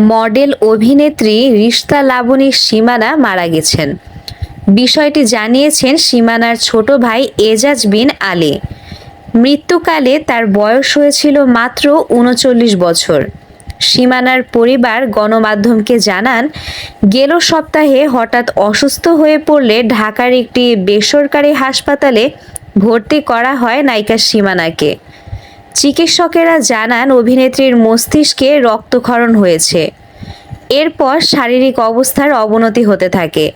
Model অভিনেত্রী রিশতা লাবণী সীমানা মারা গেছেন। বিষয়টি জানিয়েছেন সীমানার ছোট ভাই এজাজ বিন আলী। মৃত্যুকালে তার বয়স হয়েছিল মাত্র ৩৯ বছর। সীমানার পরিবার গণমাধ্যমকে জানান, গেল সপ্তাহে হঠাৎ অসুস্থ হয়ে পড়লে ঢাকার একটি বেসরকারি হাসপাতালে ভর্তি করা হয় নায়িকা সীমানাকে। চিকিৎসকেরা জানান অভিনেত্রীর মস্তিষ্কে রক্তক্ষরণ হয়েছে। এরপর শারীরিক অবস্থার অবনতি হতে থাকে।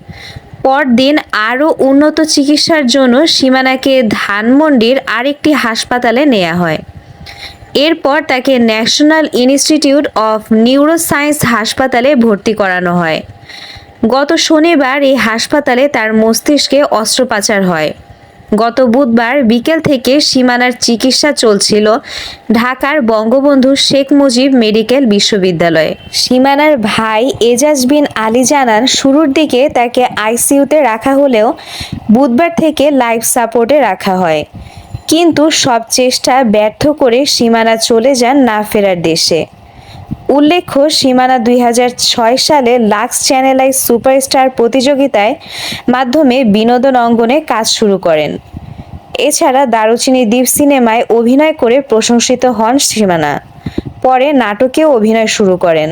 পরদিন আরও উন্নত চিকিৎসার জন্য সীমানাকে ধানমন্ডির আরেকটি হাসপাতালে নেওয়া হয়। এরপর তাকে ন্যাশনাল ইনস্টিটিউট অফ নিউরোসায়েন্স হাসপাতালে ভর্তি করানো হয়। গত শনিবার এই হাসপাতালে তার মস্তিষ্কে অস্ত্রোপচার হয়। গত বুধবার বিকেল থেকে সীমানার চিকিৎসা চলছিল ঢাকার বঙ্গবন্ধু শেখ মুজিব মেডিকেল বিশ্ববিদ্যালয়ে। সীমানার ভাই এজাজ বিন আলী জানান, শুরুর দিকে তাকে আইসিইউতে রাখা হলেও বুধবার থেকে লাইফ সাপোর্টে রাখা হয়। কিন্তু সব চেষ্টা ব্যর্থ করে সীমানা চলে যান না ফেরার দেশে। উল্লেখ্য, সীমানা ২০০৬ সালে লাক্স চ্যানেল আই সুপারস্টার প্রতিযোগিতায় মাধ্যমে বিনোদন অঙ্গনে কাজ শুরু করেন। এছাড়া দারুচিনি দ্বীপ সিনেমায় অভিনয় করে প্রশংসিত হন সীমানা। পরে নাটকেও অভিনয় শুরু করেন।